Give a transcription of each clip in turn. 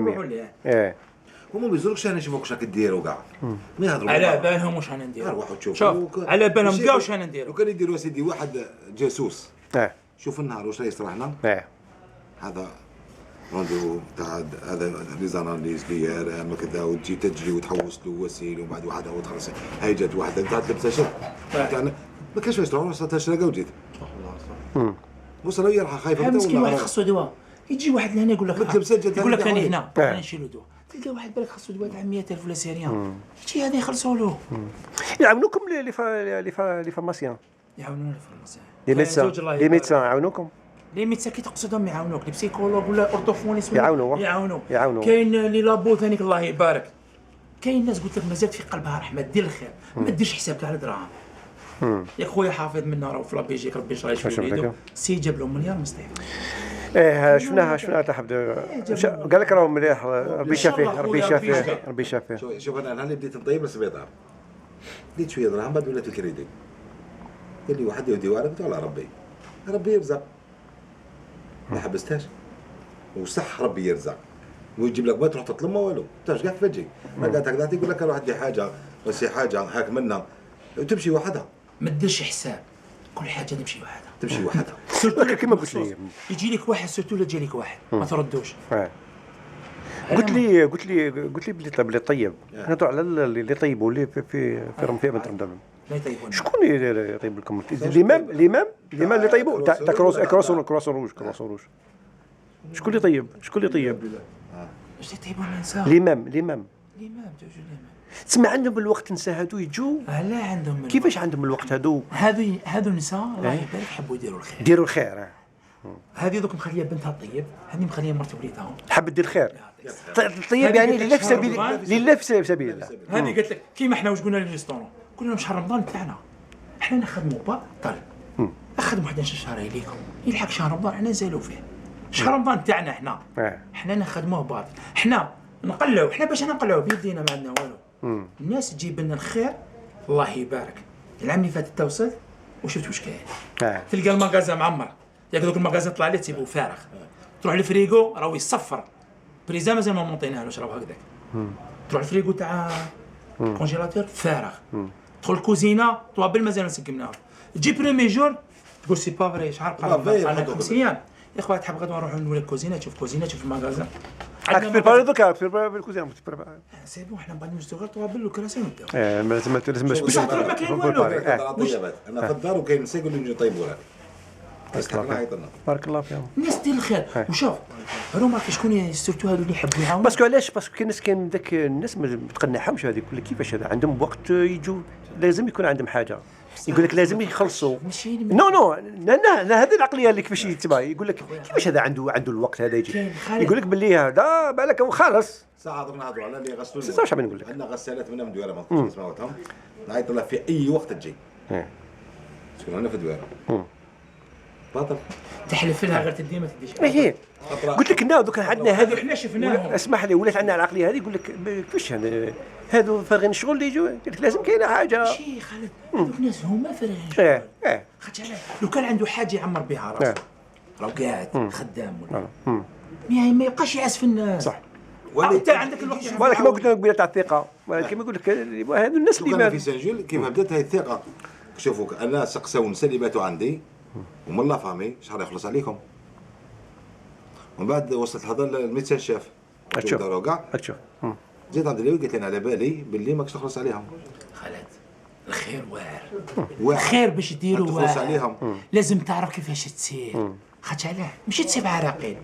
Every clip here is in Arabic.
روحوا ليه. هما ما يزوركش انا نشوفوك واش راك دير وكاع ما يهضروا على بالهم واش انا ندير. روحوا تشوفوا شوف على بالهم كاع واش انا ندير. لو كان يديروا سيدي واحد جاسوس شوف النهار واش راه يصرى هنا هذا روندو تاع هذا لي زاناليز لي ما كذا وتجي تجري وتحوس له وسيل ومن بعد واحد هو تخلص هاي جات واحده انت تلبسها شد ما كاينش واش تروح تشرقه وجيت وصل راح خايفه انت مسكين واحد خاصو دواء يجي واحد لهنا يقول لك انا هنا انا نشيلو دواء تلقى واحد بالك خاصو دواء تاع 100,000 ولا سيريان يجي هذا يخلصوا له يعاونوكم لي فارماسيان يعاونونا الفارماسيان لي ميدسان يعاونوكم لي ميدسان كي تقصدهم يعاونوك لي بسيكولوج ولا اورتوفونيس يعاونوا كاين لي لابو ثانيك الله يبارك كاين ناس قلت لك مازال في قلبها رحمه دير الخير ما ديرش حساب تاع الدراهم يا خويا حافظ منا راه في لابيجيك ربي يشرح في الفيديو سي جاب لهم مليار مستحيل شفناها تاع حبد قال لك راه مليح ربي يشافيه شوف انا اللي بديت نطيب السبيطار بديت شويه دراهم بعد ولات الكريدي قال لي واحد يودي وانا قلت على ربي يرزق ما حبستهاش وصح ربي يرزق ويجيب لك ما تروح تطلب ما والو انت قاعد تفجي ما قاعد هكذا يقول لك روح دي حاجه بس حاجه هاك منها وتمشي وحدها ما تديرش حساب كل حاجه تمشي وحدها سيرتو كيما قلت لي يجي لك واحد سيرتو لا جا لك واحد ما تردوش قلت لي بلي طيب نهضروا على اللي طيبوا اللي في بنت رمضان شكون اللي يطيب لكم الامام اللي طيبوا تاع كرواسون روج شكون اللي طيب واش يطيبوا النساء الامام تسمع عندهم الوقت نساء هادو يجوا لا عندهم كيفاش عندهم الوقت هادو نساء الله يبارك يحبوا يديروا الخير هذه دوك مخليه بنتها طيب هذه مخليه مرت وليدها تحب دير الخير طيب يعني لله في سبيل الله هذه قالت لك كيما احنا واش قلنا للريستورون قلنا لهم شهر رمضان تاعنا احنا نخدموا باطل نخدموا 11 شهر ليكم يلحق شهر رمضان احنا نزالوا فيه شهر رمضان تاعنا احنا نخدموه باطل احنا نقلعوا احنا باش نقلعوا بيدينا ما عندنا والو الناس تجيب لنا الخير الله يبارك العام اللي فات توصل وشفت واش كاين تلقى المغازه معمر ياك دوك المغازه طلع ليه تسيبو فارغ تروح للفريغو راهو يصفر بريزا مازال ما مونطيناهلوش راهو هكذاك تروح للفريغو تاع كونجيلاتور فارغ تدخل الكوزينه طوابل مازال ما سقمناها تجي بريمي جور تقول سي با فري شحال بقى 5 ايام يا خويا تحب غدوه نروحوا نولي الكوزينه تشوف المغازه في بالي دوكا في الكوزينه سي بون حنا بعد نشدو غير طوابل وكراسي ونبداو لازم ما كاين والو انا في الدار وكاين نساء يقولوا لي طيبوا بارك الله فيهم الناس دير الخير وشوف هما شكون سيرتو هادو اللي يحبوا يعاونوا باسكو علاش كاين داك الناس ما تقنعهمش هذيك ولا كيفاش هذا عندهم وقت يجوا لازم يكون عندهم حاجه يقول لك لازم يخلصوا نو هذه العقليه اللي كيفاش يتبع يقول لك كيفاش هذا عنده الوقت هذا يجي يقول لك باللي هذا بالك هو خالص ساعه نهضروا على اللي غسلوا واش نقول لك عندنا غسالات منها مدويره ما نسمعوهم نعيط لها في اي وقت تجي شكون انا في دويره باطل تحلف لها غير تدي ما تديش هي قلت لك دوك عندنا هذه احنا شفناهم اسمح لي ولات عندنا العقليه هذه يقول لك كيفاش هادو فارغين الشغل اللي يجوا قلت لك لازم كاينه حاجه شي خالد دوك الناس هما فارغين الشغل خاطر لو كان عنده حاجه يعمر بها راسه راه قاعد خدام ولا ما يبقاش يعزف الناس صح انت عندك الوقت ولكن ما قلت لك قبيله تاع الثقه ولكن يقول لك هادو الناس اللي ما في سجل كيف بدات هذه الثقه شوفوا انا سقساو النساء اللي باتوا عندي ومن لا فامي شحال يخلص عليكم ومن بعد وصلت هذا الميدسان شاف تشوف جيت عند اللي قلت لنا على بالي باللي ماكش تخلص عليهم خالد الخير واعر الخير باش ديروا تخلص عليهم لازم تعرف كيفاش تسير خاطر علاه ماشي تسيب عراقيل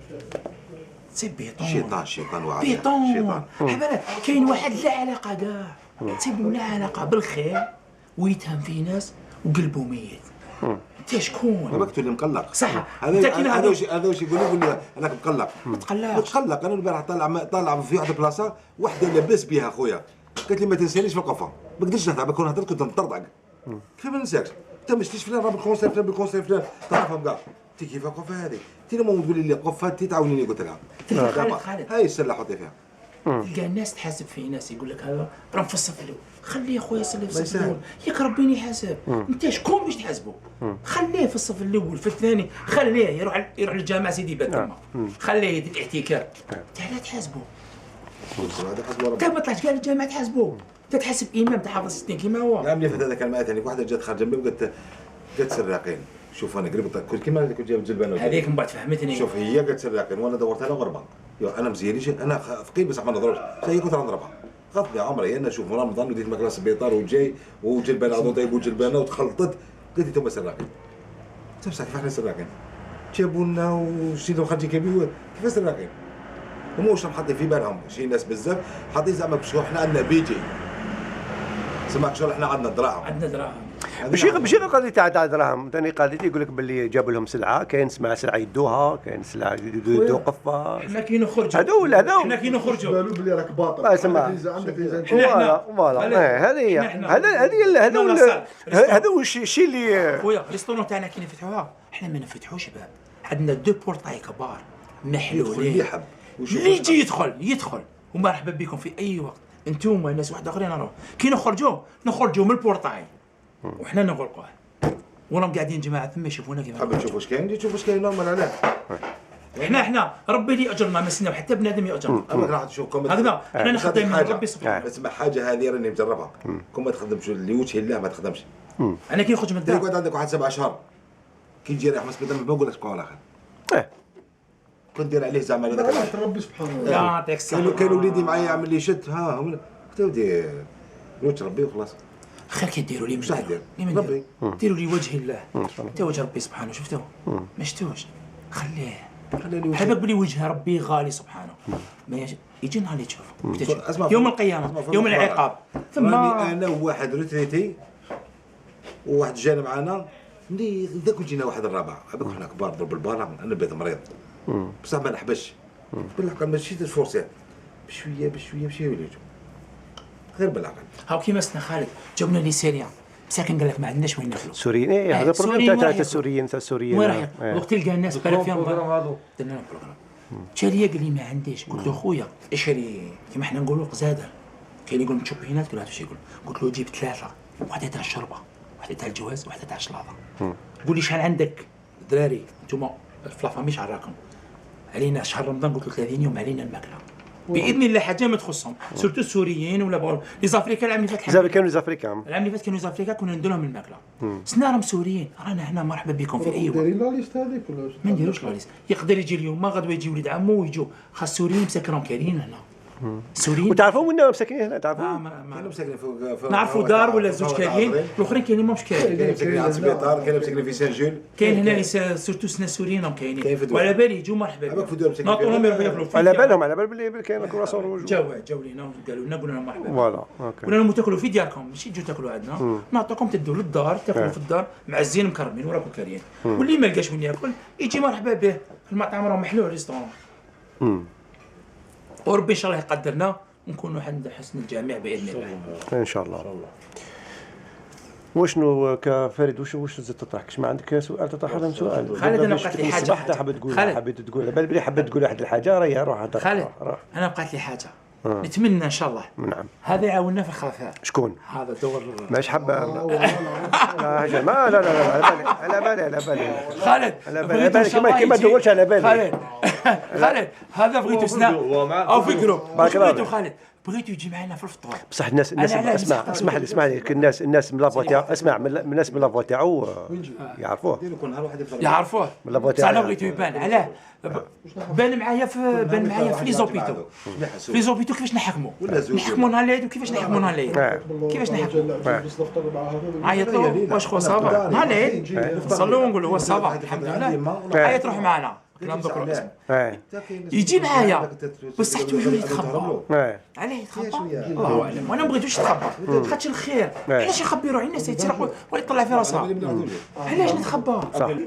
تسيب بيطون شيطان بيطون حبالك كاين واحد لا علاقه كاع تسيب لا علاقه بالخير ويتهم في ناس وقلبه ميت انت شكون؟ ما بكتو اللي مقلق صح هذا واش يقول لي انا مقلق ما تقلقش انا البارح طالع في واحد البلاصه وحده لاباس بها خويا قالت لي ما تنسانيش في القفه ما قدرتش نهضر كون هضرت كنت نطردق كيف ما ننساكش انت ما شفتيش فلان راه بالكونسير فلان تعرفهم كاع انت كيف القفه هذه انت لما تقولي لي قفه انت تعاونيني قلت لها خالد هاي السله حطي فيها تلقى الناس تحاسب في ناس يقول لك هذا راه في الصف الاول خليه خويا يصلي في الصف الاول ياك ربي يحاسب انت شكون باش تحاسبه خليه في الصف الاول في الثاني خليه يروح للجامع سيدي بات تما خليه يدير الاحتكار انت لا تحاسبه هذا حسب ربي. انت ما طلعتش قال الجامعه تحاسبوه، انت تحسب امام تحافظ 60 كيما هو. لا ملي فات هذاك الماء ثاني واحده جات خارجه جنبي قالت سراقين. شوف انا قريب كل كيما كنت جايب الجلبانه هذيك من بعد فهمتني. شوف هي قالت سراقين وانا دورتها لها غربه. انا مزيانيش انا فقير بصح ما نضربش، هي كنت نضربها. غلطني عمري انا نشوف رمضان وديت ماكله السبيطار وجاي وجلبانه عضو طيب وجلبانه وتخلطت قلت انتم سراقين. بصح كيف احنا سراقين؟ جابوا لنا وشدوا خرجي كبير كيف سراقين؟ هما واش حاطين في بالهم شي ناس بزاف حاطين زعما شغل حنا عندنا بيجي سمعك شغل حنا عندنا دراهم عندنا دراهم ماشي غير قضيه تاع دراهم، ثاني قضيه يقول لك باللي جابوا لهم سلعه، كاين سلعه يدوها، كاين سلعه يدو قفه. حنا كي نخرجوا هذا ولا هذا حنا كي نخرجوا بالو بلي راك باطل. اسمع عندك فوالا هذا هو الشيء اللي خويا ريستورون تاعنا كي نفتحوها حنا ما نفتحوش باب، عندنا دو بورطاي كبار محلولين اللي يحب اللي يجي يدخل ومرحبا بكم في اي وقت انتم ناس واحد اخرين نروح كي نخرجوا من البورطاي وحنا نغلقوه وراهم قاعدين جماعه ثم يشوفونا كيف حاب تشوف واش كاين تشوف واش كاين نورمال علاه احنا ربي اللي اجرنا ما سنا حتى بنادم ياجرنا اما راح تشوف كم هكذا احنا نخدم من ربي سبحانه. اسمع حاجه هذه راني مجربها كون ما تخدمش لوجه الله ما تخدمش. انا كي نخرج من الدار تقعد عندك واحد 7 اشهر كي تجي رايح مسبيطار ما نقول لك شكون اخر كنت دير عليه زعما هذاك ربي سبحانه يعطيك الصحه. كاين وليدي معايا يعمل لي شت ها هم قلت له ودي وجه ربي وخلاص. خير كي ديروا لي واش راح دير؟ ربي ديروا لي وجه الله انت وجه ربي سبحانه شفتوه ما شفتوش خليه لي وجه حبك بلي وجه ربي غالي سبحانه ما يجي نهار اللي تشوف اسمع يوم القيامه يوم العقاب ثم انا وواحد روتريتي وواحد جانا معنا ملي ذاك جينا واحد الرابع هذوك حنا كبار ضرب البالع انا بيت مريض بصح ما نحبش بالعقل ماشي تفورسي بشويه وليتو غير بالعقل. هاو كيما سنا خالد جاوبنا لي سيريا مساكن قال لك ما عندناش وين ناكلوا سوريين هذا البروبليم تاع السوريين وين رايح وقت تلقى الناس بالك فيهم درنا لهم بروغرام تالي قال لي ما عنديش قلت له خويا اشري كيما حنا نقولوا قزاده كاين يقول متشوبينات كل واحد واش يقول قلت له جيب 3 واحده تاع الشربه واحده تاع الجواز واحده تاع الشلاضه قول لي شحال عندك الدراري نتوما في لافامي شحال راكم علينا شهر رمضان قلت له 30 يوم علينا الماكله باذن الله حاجه ما تخصهم سورتو السوريين ولا بغاو لي زافريكان العام اللي فات كانوا زافريكان العام اللي فات كانوا زافريكا كنا ندير لهم الماكله سنا راهم سوريين رانا هنا مرحبا بكم في اي وقت. دايرين لا ليست هذيك ولا ما نديروش لا ليست يقدر يجي اليوم ما غدوه يجي وليد عمو ويجوا خاص السوريين مساكنهم كاينين هنا السوريين وتعرفون وين مساكنين هنا تعرفون كانوا مساكنين فوق نعرفوا دار ولا زوج كاينين الاخرين كاينين ماهمش كاينين كاين مساكنين على السبيطار كاين مساكنين في سان جول كاين هنا سورتو سنا السوريين راهم كاينين وعلى بالي يجوا مرحبا بكم ناطرهم ياكلوا على بالهم باللي كاين كرواسون جاو لينا قالوا لنا قلنا لهم مرحبا فوالا اوكي قلنا لهم تاكلوا في دياركم ماشي تجوا تاكلوا عندنا نعطيكم تدوا للدار تاكلوا في الدار معزين مكرمين وراكم كاريين واللي ما لقاش وين ياكل يجي مرحبا به المطعم راه محلول ريستورون وربي ان شاء الله يقدرنا ونكونوا عند حسن الجميع باذن الله ان شاء الله. وشنو كفريد واش زدت تطرح كش ما عندك سؤال تطرح هذا سؤال خالد انا بقات لي حاجه حبيت تقول على بالي حبيت تقول واحد الحاجه راهي روح خالد انا بقات لي حاجه نتمنى ان شاء الله نعم هذا يعاوننا في الخلفاء شكون هذا دور ماش حابه لا على بالي خالد على بالي كيما تقولش على بالي خالد هذا بغيتو سنا او في جروب بغيتو خالد بغيتو يجي معنا في الفطور بصح الناس اسمح لي الناس من لافوا تاعو اسمع من الناس من لافوا تاعو يعرفوه من لافوا تاعو انا بغيتو يبان علاه بان معايا في لي زوبيتو كيفاش نحكموا نهار العيد وكيفاش نحكموا نهار العيد كيفاش نحكموا عيطوا واش خو صافا نهار العيد نصلوا ونقولوا هو صافا الحمد لله عيط روح معنا كلام ذكر الاسم يجي معايا بصح توجور يتخبى علاه يتخبى الله اعلم وانا ما بغيتوش يتخبى خاطش الخير علاش يخبي روحي الناس يتسرقوا ولا يطلع في راسها علاش نتخبى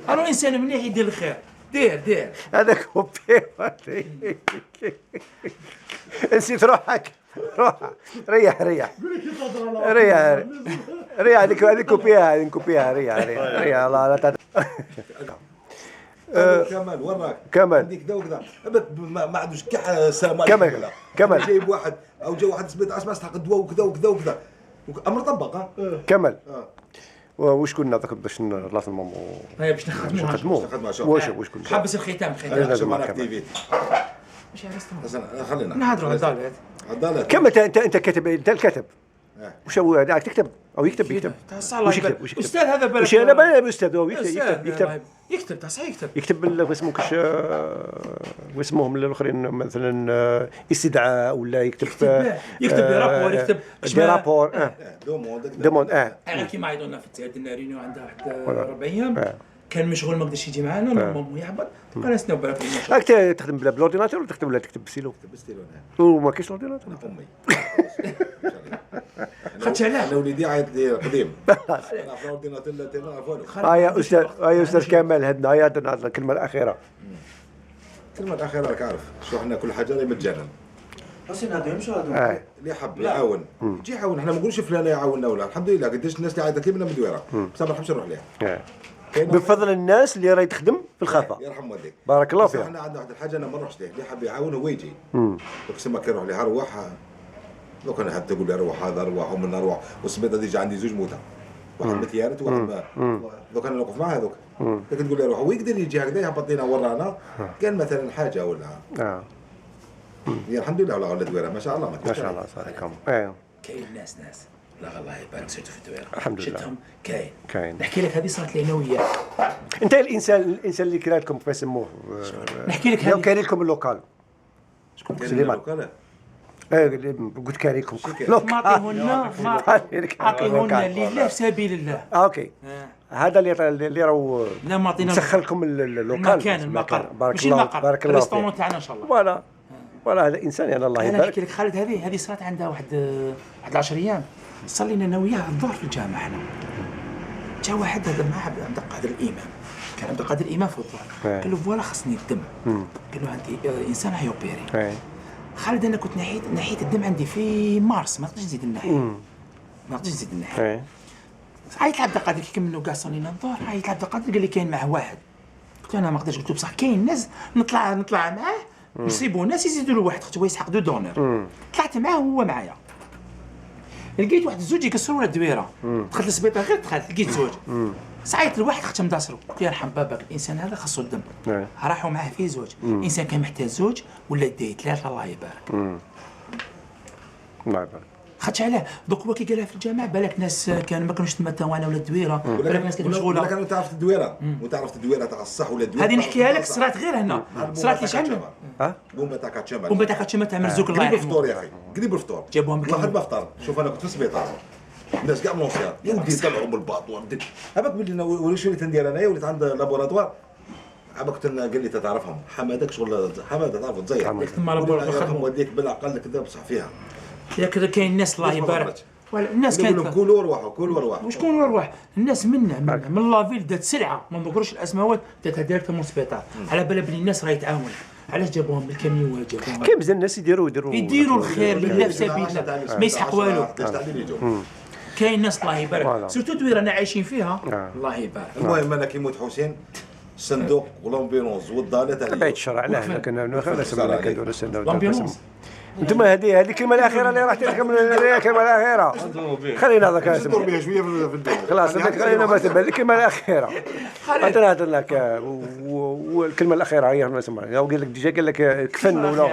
راه انسان مليح يدير الخير دير هذاك كوبي نسيت روحك ريح هذيك كوبيها ريح الله لا كمال وراك كمال عندك كذا وكذا ما عندوش كاع سلام عليكم كمال جايب واحد او جا واحد سبيط اسمع استحق دواء وكذا امر طبق كمال وشكون نعطيك باش نلاص المامو باش نخدموا واش كنا حبس الختام ماشي ريستورون. اصلا خلينا نهضروا على عدالات. كم انت كاتب، انت الكاتب وش هو هذاك تكتب او يكتب وش يكتب استاذ هذا بالك وش انا بقى استاذ هو يكتب صحيح يكتب يكتب اسمه كش واسمهم الاخرين مثلا استدعاء ولا يكتب رابور يكتب رابور دوموند انا كيما عيطوا لنا في التعداد الناريني عندها واحد 4 ايام كان مشغول ما قدرش يجي معنا نورمالمون يهبط بقى ناس بالك راك تخدم بالاورديناتور ولا تكتب ولا تكتب بسيلو؟ تكتب بستيلو وما كاينش الاورديناتور امي خدش علاه انا وليدي عيط لي قديم انا في الاورديناتور لا تنعرفوا يا استاذ يا استاذ كمال هدنا يا الكلمه الاخيره. الكلمه الاخيره راك عارف شو احنا كل حاجه مجانا. حسين هذا مش هذا اللي حب يعاون يجي يعاون. احنا ما نقولش فلان يعاوننا ولا الحمد لله قداش الناس اللي عيطت لي من مدويره بس ما نحبش نروح لها بفضل الناس اللي راهي تخدم في الخفاء. يرحم والديك بارك الله فيك. احنا عندنا واحد الحاجه انا ما نروحش ليه اللي حاب يعاون هو يجي اقسم لك يروح لها روح لو كان حتى تقول لي روح هذا روح ومن روح والسبيطه ديجا عندي زوج موتى واحد متيارت وواحد لو كان نوقف معاه هذوك لكن تقول لي روح هو يقدر يجي هكذا يهبط لنا ورانا قال مثلا حاجه ولا الحمد لله ولا دويره ما شاء الله ما شاء الله صاركم كاين ناس لا الله يبارك سيرتو في الدويره الحمد لله شفتهم كاين. نحكي لك هذه صارت لي انا وياه. انت الانسان اللي كرا لكم كيف يسموه نحكي لك هذه كاري لكم اللوكال شكون كاين سليمان قلت كاري لكم معطيهن لله في سبيل الله. اوكي هذا اللي راهو لا معطينا مسخر لكم اللوكال المقر بارك الله بارك الله فيك الريستورون تاعنا ان شاء الله. ولا هذا انسان يعني الله انا يبارك. نحكي لك خالد هذه صارت عندها واحد 10 ايام صلينا انا وياه الظهر في الجامع احنا جا واحد هذا مع عبد القادر الامام كان عبد القادر الامام في الظهر قال له فوالا خصني الدم قال له عندي انسان هيوبيري خالد انا كنت نحيت الدم عندي في مارس ما نقدرش نزيد النحي عيط لعبد القادر كي كملوا كاع صلينا الظهر عيط لعبد القادر قال لي كاين معه واحد قلت له انا ما نقدرش قلت له بصح كاين ناس نطلع معاه يصيبوا ناس يزيدوا له واحد هو يسحق دو دونر طلعت معاه وهو معايا لقيت واحد الزوج يكسروا له الدويره دخلت للسبيطار غير دخلت لقيت زوج سعيت الواحد خدت مداسرو قلت يرحم بابك الانسان هذا خاصو الدم راحوا معاه فيه زوج الانسان كان محتاج زوج ولا داي 3 الله يبارك الله يبارك خدش عليه دوك هو كي قالها في الجامع بالك ناس كانوا ما كانوش تمتعوا انا ولا الدويره بالك ناس كانت مشغوله ولا كانوا تعرف الدويره وتعرف الدويره تاع الصح ولا الدويره هذه نحكيها لك صرات غير هنا صرات لي شحال بومبا تاع كاتشمال بومبا تاع كاتشمال تاع مرزوق الله قريب يرحمه الفطور يا اخي قريب الفطور جابوهم واحد ما فطر شوف انا كنت في السبيطار الناس كاع مونسيان يدي طلعوا من الباط وبديت هباك بلي وليش وليت ندير انايا وليت عند لابوراتوار عباك قال لي تعرفهم حمادك شغل حماده تعرف تزير وديك بالعقل كذا بصح فيها يا كذا كاين الناس الله يبارك الناس كانت كلوا ارواح وشكون ارواح الناس منا من لافيل دات سلعه ما نذكرش الاسماء داتها دايركت من السبيطار على بالها بلي الناس راهي تعاون علاش جابوهم بالكاميوات جابوهم كاين بزاف الناس يديروا الخير لله في سبيل الله ما يسحق والو كاين ناس الله يبارك سورتو دويره انا عايشين فيها الله يبارك المهم انا كيموت حسين الصندوق والامبيرونز والضاله تاع بعيد الشرع لا احنا كنا سمعنا كندور الصندوق انتم هذه الكلمه الاخيره اللي راح تحكم الكلمه الاخيره خلينا هذاك ندور بها شويه في الدنيا خلاص خلينا مثلا الكلمه الاخيره هذا لك والكلمه الاخيره هي نسمع لو قال لك ديجا قال لك كفن ولا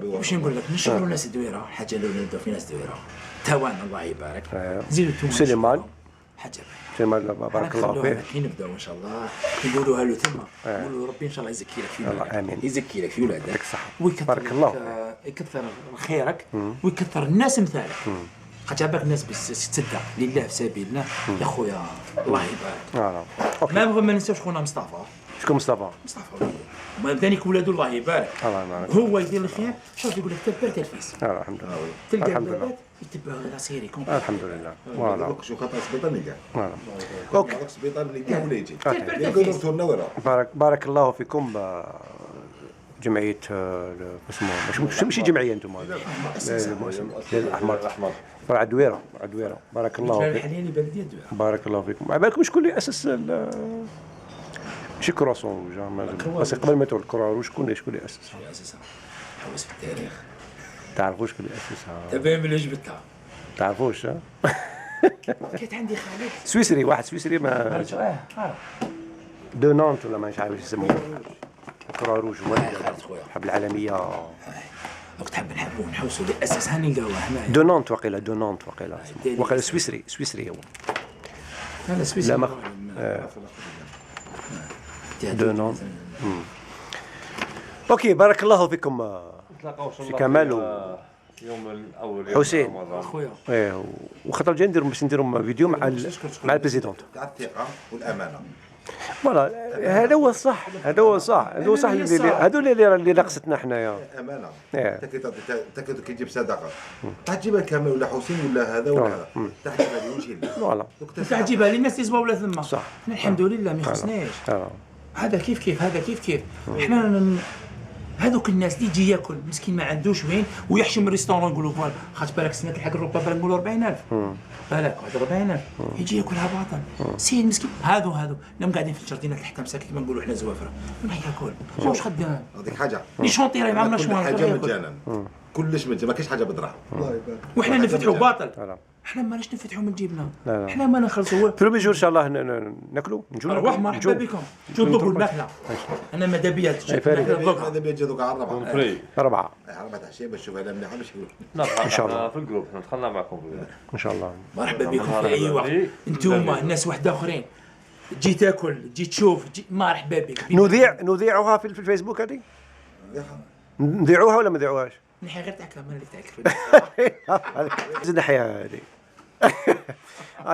واش نقول لك نشكروا الناس الدويره الحاجه الاولى نبداو في ناس الدويره توان الله يبارك زيدوا انتم سليمان حاجه سليمان بارك الله فيه كي نبداو ان شاء الله نقولوها له ثم نقولوا ربي ان شاء الله يزكي لك في ولادك امين يزكي لك في ولادك ويكثر بارك الله يكثر خيرك ويكثر الناس مثالك خاطر بالك الناس تصدق لله في سبيل الله يا خويا الله يبارك ما ننساوش خونا مصطفى شكون مصطفى ما ثاني ولادو الله يبارك هو يدير الخير شوف يقول لك تبر تلفيس الحمد لله تلقى البابات يتبع لاسيري الحمد لله فوالا شو خاطر السبيطار اللي كاع اوكي السبيطار اللي كاع ولا يجي يقولوا تورنا ورا بارك الله فيكم جمعيه اسمه ماشي جمعيه انتم الاحمر عدويره بارك الله فيكم بارك الله فيكم على بالكم شكون اللي اسس شي كرواسون بس قبل ما تقول الكرواسون شكون اللي اسسها حوس في التاريخ تعرفوا شكون اللي اسسها تبين من جبتها تعرفوش كانت عندي خالد سويسري واحد سويسري ما دو نونت ولا ما عارف ايش يسموه كرة روج خالد خويا. الحرب العالمية. وقت حاب نحبوا نحوسوا الاساس هنلقاوه هنايا. دو نونت وقيلا سويسري هو. هذا سويسري. لا ما دو نونت. اوكي بارك الله فيكم في كمال يوم الاول حسين خويا. ايه وخاطر جاي نديروا باش نديروا فيديو مع البريزيدونت تاع الثقه والامانه. فوالا هذا هو الصح هذو اللي ناقصتنا حنايا. امانه. إيه. انت كي تجيب صدقه تجيبها كامل ولا حسين ولا هذا ولا هذا تحجبها لي وجهي فوالا تجيبها للناس اللي يصبوا ولا ثم. صح. احنا الحمد لله ما يخصناش. هذا كيف هذا كيف احنا هذوك الناس اللي يجي ياكل مسكين ما عندوش وين ويحشم الريستورون نقولوا فوالا خاطر بالك سنه الحق الربا بالك نقولوا 40,000 بالك واحد 40,000 يجي ياكلها باطل سيد مسكين هذو نم قاعدين في الجردينات تحت مساكن كما نقولوا احنا زوافره ما ياكل واش خدام هذيك حاجه لي شونطي راهي ما عمرنا كل حاجه مجانا كلش مجانا ما كاينش حاجه بدراهم. الله يبارك. وحنا نفتحوا باطل لا. احنا ماناش نفتحوا من جيبنا لا. احنا ما نخلصوا برومي جور ان شاء الله ناكلوا نجوا ارواح مرحبا بكم نطلبوا الماكله انا ماذا بيا هذا بيجي دوك على الربعه. فري 4 4 عشيه باش نشوف هذا مليحه ماشي إن شاء الله. في الجروب دخلنا معكم ان شاء الله. مرحبا بكم في اي وقت انتم الناس واحد اخرين تجي تاكل تجي تشوف مرحبا بك. نذيعوها في الفيسبوك هذه نذيعوها ولا ما نذيعوهاش؟ نحي غير تاعك ما اللي تاعك زيد نحيا هذه.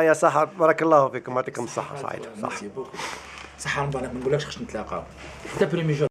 يا صحة بارك الله فيكم يعطيكم الصحة. صحيح صح. صح رمضان ما نقولكش خش نتلاقاو حتى بريمي جو